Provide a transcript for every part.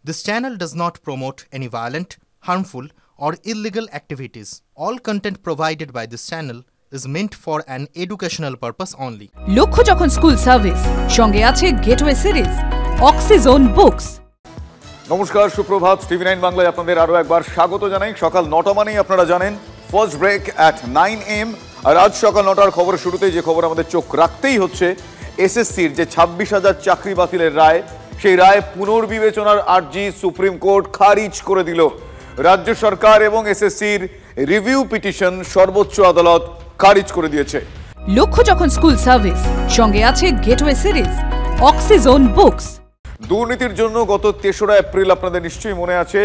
This channel does not promote any violent, harmful, or illegal activities. All content provided by this channel is meant for an educational purpose only. লক্ষ্য যখন school service সঙ্গে আছে gateway series অক্সিজোন books. নমস্কার, সুপ্রভাত। TV 9 বাংলায় আপনাদের আরও একবার স্বাগত জানাই। সকাল 9টা মানেই আপনারা জানেন ফার্স্ট ব্রেক অ্যাট 9 AM। আর আজ সকাল 9টার খবরের শুরুতেই যে খবর আমাদের চোখ রাখতেই হচ্ছে, এসএসসির যে 26,000 চাকরি বাতিলের রায়, সেই রায় পুনর্বিবেচনার আর্জি সুপ্রিম কোর্ট খারিজ করে দিল। রাজ্য সরকার এবং এসএসসির রিভিউ পিটিশন সর্বোচ্চ আদালত খারিজ করে দিয়েছে। লক্ষ্য যখন স্কুল সার্ভিস সঙ্গে আছে গেটওয়ে সিরিজ অক্সিজোন বুকস। দুর্নীতির জন্য গত 3রা এপ্রিল আপনাদের নিশ্চয়ই মনে আছে,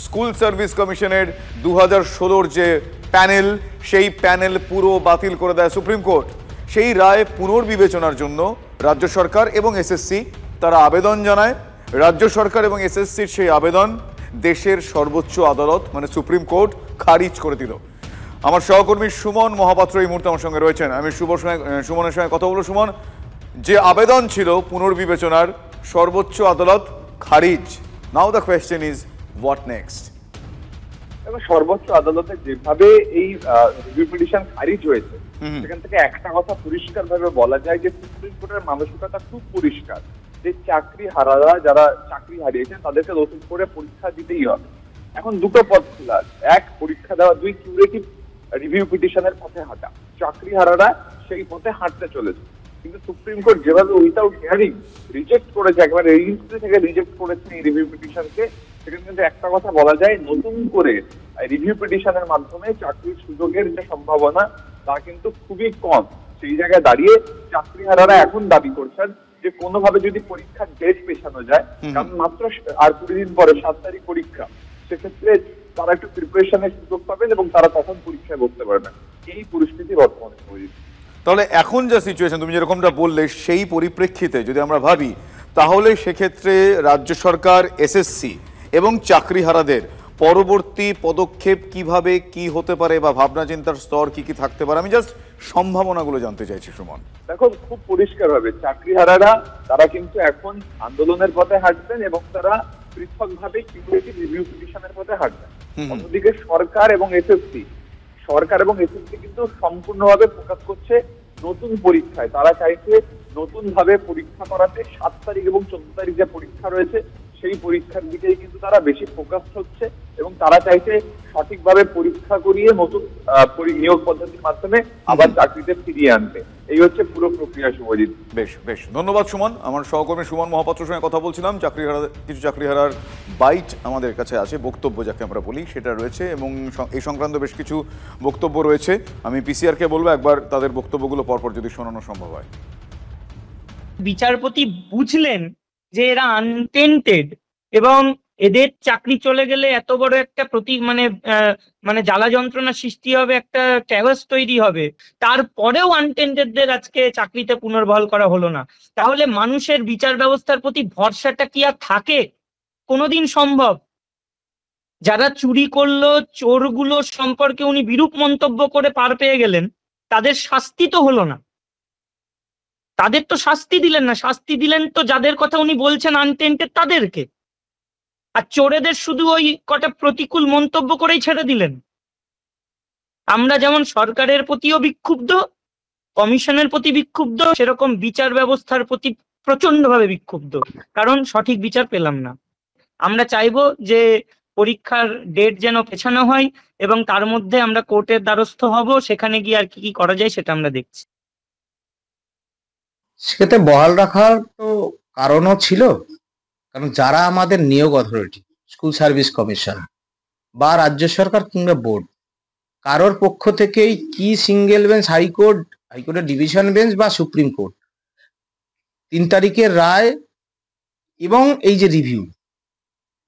স্কুল সার্ভিস কমিশনের 2016-র যে প্যানেল, সেই প্যানেল পুরো বাতিল করে দেয় সুপ্রিম কোর্ট। সেই রায় পুনর্বিবেচনার জন্য রাজ্য সরকার এবং এসএসসি তারা আবেদন জানায়। রাজ্য সরকার এবং এসএসসির সেই আবেদন দেশের সর্বোচ্চ আদালত মানে সুপ্রিম কোর্ট খারিজ করে দিল। আমার সহকর্মী সুমন মহাপাত্র এই মুহূর্তে আমার সঙ্গে রয়েছেন। আমি সুমনের সঙ্গে কথা বলবো। সুমন, যে আবেদন ছিল পুনর্বিবেচনার, সর্বোচ্চ আদালত খারিজ। Now the question is what next? এবং সর্বোচ্চ আদালতে যেভাবে এই রিভিউ পিটিশন খারিজ হয়েছে, সেখান থেকে একটা কথা পরিষ্কার ভাবে বলা যায় যে সুপ্রিম কোর্টের মানসিকতা খুব পরিষ্কার যে চাকরি হারারা যারা চাকরি হারিয়েছেন তাদেরকে নতুন করে পরীক্ষা দিতেই হবে। এখন দুটো পথ খোলা আছে, এক পরীক্ষা দেওয়া, দুই কিউরেটিভ রিভিউ পিটিশনের পথে হাঁটা। চাকরি হারারা সেই পথে হাঁটতে চলেছে, কিন্তু সুপ্রিম কোর্ট যেভাবে উইথাউট হিয়ারিং রিজেক্ট করেছে, একেবারে রেজিস্ট্রি থেকে রিজেক্ট করেছে এই রিভিউ পিটিশনকে, সেখানে কিন্তু একটা কথা বলা যায়, নতুন করে রিভিউ পিটিশনের মাধ্যমে চাকরির সুযোগের যে সম্ভাবনা তা কিন্তু খুবই কম। সেই জায়গায় দাঁড়িয়ে চাকরি হারারা এখন দাবি করছেন যে কোনোভাবে যদি পরীক্ষার ডেট পেছানো যায়, কারণ মাত্র আর 20 দিন পরে 7 তারিখ পরীক্ষা, সেক্ষেত্রে তারা একটু প্রিপারেশনের সুযোগ পাবেন এবং তারা তখন পরীক্ষায় বসতে পারবেন। এই পরিস্থিতি বর্তমানে হয়েছে। তাহলে এখন যা সিচুয়েশন তুমি যেরকমটা বললে, সেই পরিপ্রেক্ষিতে যদি আমরা ভাবি, তাহলে সেক্ষেত্রে রাজ্য সরকার, এসএসসি এবং চাকরিহারাদের পরবর্তী পদক্ষেপ কিভাবে কি হতে পারে বা ভাবনা চিন্তার স্তর কি কি থাকতে পারে, আমি জাস্ট সম্ভাবনাগুলো জানতে চাইছি। সুমন, দেখো খুব পরিষ্কার ভাবে চাকরিহারারা তারা কিন্তু এখন আন্দোলনের পথে হাঁটবেন এবং তারা পৃথকভাবে কিউরেটিভ রিভিউ পিটিশনের পথে হাঁটবেন। অন্যদিকে সরকার এবং এসএসসি কিন্তু সম্পূর্ণভাবে ফোকাস করছে নতুন পরীক্ষায়। তারা চাইছে নতুন ভাবে পরীক্ষা করাতে। 7 তারিখ এবং 14 তারিখ যে পরীক্ষা রয়েছে, সেই পরীক্ষার দিকেই কিন্তু তারা বেশি ফোকাস হচ্ছে এবং তারা চাইছে সঠিকভাবে পরীক্ষা করিয়ে নতুন নিয়োগ পদ্ধতির মাধ্যমে আবার চাকরিতে ফিরিয়ে আনতে। এই হচ্ছে পুরো প্রক্রিয়া। শুভজিৎ, বেশ বেশ ধন্যবাদ সুমন। আমার সহকর্মী সুমন মহাপাত্রের সঙ্গে কথা বলছিলাম। কিছু চাকরিহারার বাইট আমাদের কাছে আছে, বক্তব্য যাকে আমরা বলি, সেটা রয়েছে এবং এই সংক্রান্ত বেশ কিছু বক্তব্য রয়েছে। আমি পিসিআরকে বলবো একবার তাদের বক্তব্যগুলো পরপর যদি শোনানো সম্ভব হয়। বিচারপতি বুঝলেন যে এরা আনটেন্টেড এবং এদের চাকরি চলে গেলে এত বড় একটা মানে জ্বালা যন্ত্রণা সৃষ্টি হবে, একটা ক্যাভাস তৈরি হবে, তারপরেও আনটেন্টেডদের আজকে চাকরিতে পুনর্বহাল করা হলো না। তাহলে মানুষের বিচার ব্যবস্থার প্রতি ভরসাটা কি আর থাকে? কোনোদিন সম্ভব? যারা চুরি করলো, চোরগুলো সম্পর্কে উনি বিরূপ মন্তব্য করে পার পেয়ে গেলেন, তাদের শাস্তি তো হলো না। তাদের তো শাস্তি দিলেন না, শাস্তি দিলেন তো যাদের কথা উনি বলছেন আনটেন্টেড তাদেরকে। আর চোরেদের শুধু ওই কটা প্রতিকূল মন্তব্য করেই ছেড়ে দিলেন। আমরা যেমন সরকারের প্রতিও বিক্ষুব্ধ, কমিশনের প্রতি বিক্ষুব্ধ, সেরকম বিচার ব্যবস্থার প্রতি প্রচন্ডভাবে বিক্ষুব্ধ, কারণ সঠিক বিচার পেলাম না। আমরা চাইবো যে পরীক্ষার ডেট যেন পেছানো হয় এবং তার মধ্যে আমরা কোর্টের দ্বারস্থ হব, সেখানে গিয়ে আর কি কি করা যায় সেটা আমরা দেখছি। সেক্ষেত্রে বহাল রাখার তো কারণও ছিল, কারণ যারা আমাদের নিয়োগ অথরিটি, স্কুল সার্ভিস কমিশন বা রাজ্য সরকার কিংবা বোর্ড, কারোর পক্ষ থেকেই কি সিঙ্গেল বেঞ্চ, হাইকোর্টের ডিভিশন বেঞ্চ বা সুপ্রিম কোর্ট 3 তারিখের রায় এবং এই যে রিভিউ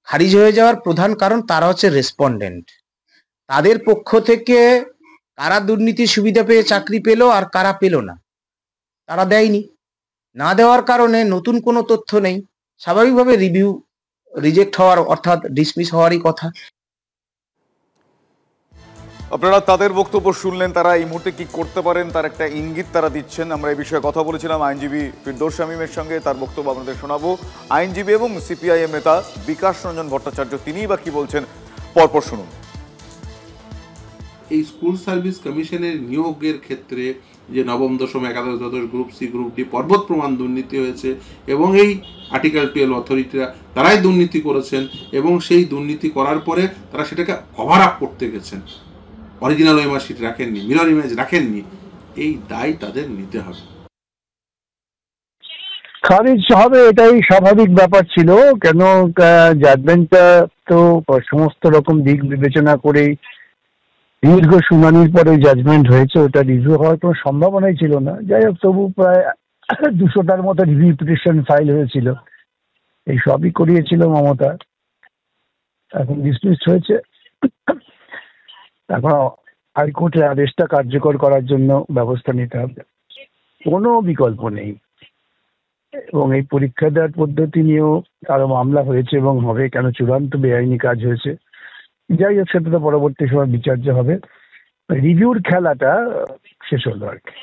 খারিজ হয়ে যাওয়ার প্রধান কারণ তারা হচ্ছে রেসপন্ডেন্ট। তাদের পক্ষ থেকে কারা দুর্নীতির সুবিধা পেয়ে চাকরি পেল আর কারা পেল না, তারা দেয়নি। না দেওয়ার কারণে নতুন কোনো তথ্য নেই, স্বাভাবিকভাবে রিভিউ রিজেক্ট হওয়ার অর্থাৎ ডিসমিস হওয়ারই কথা। আপনারা তাদের বক্তব্য শুনলেন, তারা এই মুহূর্তে কি করতে পারেন তার একটা ইঙ্গিত তারা দিচ্ছেন। আমরা এই বিষয়ে কথা বলেছিলাম আইনজীবী ফিরদৌস শামীমের সঙ্গে, তার বক্তব্য আপনাদের শোনাবো। আইনজীবী এবং সিপিআইএম নেতা বিকাশ রঞ্জন ভট্টাচার্য তিনিই বা কি বলছেন, পরপর শুনুন। এই স্কুল সার্ভিস কমিশনের নিয়োগের ক্ষেত্রে যে নবম, দশম, একাদশ, দ্বাদশ, গ্রুপ সি, গ্রুপ ডি পর্বত প্রমাণ দুর্নীতি হয়েছে এবং এই আর্টিকেল 12 অথরিটিরা তারাই দুর্নীতি করেছেন এবং সেই দুর্নীতি করার পরে তারা সেটাকে কভার আপ করতে গেছেন, অরিজিনাল ওএমআর শিট রাখেননি, মিরর ইমেজ রাখেননি, এই দায় তাদের নিতে হবে। খারিজ হবে এটাই স্বাভাবিক ব্যাপার ছিল, কেন জাজমেন্টটা তো সমস্ত রকম দিক বিবেচনা করেই দীর্ঘ শুনানির পরে জাজমেন্ট হয়েছে, ওটা রিভিউ হওয়ার কোনো সম্ভাবনাই ছিল না। যাই হোক, তবু প্রায় 200টার মতো রিভিউ পিটিশন ফাইল হয়েছিল, এই সবই করিয়েছিল মমতা। এখন ডিসমিস হয়েছে, এখন হাইকোর্টের আদেশটা কার্যকর করার জন্য ব্যবস্থা নিতে হবে, কোনো বিকল্প নেই। এবং এই পরীক্ষা দেওয়ার পদ্ধতি নিয়েও আরো মামলা হয়েছে এবং হবে, কেন চূড়ান্ত বেআইনি কাজ হয়েছে। যাই হোক, সেটা তো পরবর্তী সময় বিচার্য হবে। রিভিউর খেলাটা শেষ হলো আর কি।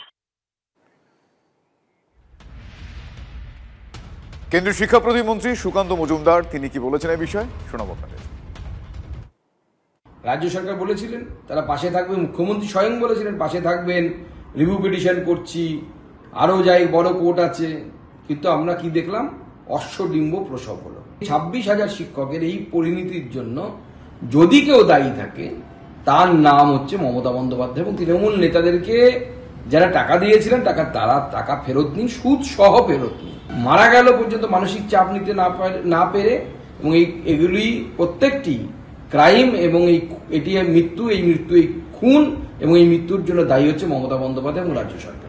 কেন্দ্রীয় শিক্ষা প্রতিমন্ত্রী সুকান্ত মজুমদার তিনি কি বলেছেন এই বিষয়ে শোনাবো আপনাদের। রাজ্য সরকার বলেছিলেন তারা পাশে থাকবেন, মুখ্যমন্ত্রী স্বয়ং বলেছিলেন পাশে থাকবেন, রিভিউ পিটিশন করছি, আরও যাই বড় কোর্ট আছে, কিন্তু আমরা কি দেখলাম? অশ্বডিম্ব প্রসব হলো। 26,000 শিক্ষকের এই পরিণতির জন্য যদি কেউ দায়ী থাকে তার নাম হচ্ছে মমতা বন্দ্যোপাধ্যায় এবং তৃণমূল নেতাদেরকে যারা টাকা দিয়েছিলেন তারা টাকা ফেরত নিন, সুদ সহ ফেরত নিন। মারা গেল পর্যন্ত মানসিক চাপ নিতে না পেরে, এবং এগুলি প্রত্যেকটি ক্রাইম এবং এই মৃত্যু, এই খুন এবং এই মৃত্যুর জন্য দায়ী হচ্ছে মমতা বন্দ্যোপাধ্যায় এবং রাজ্য সরকার।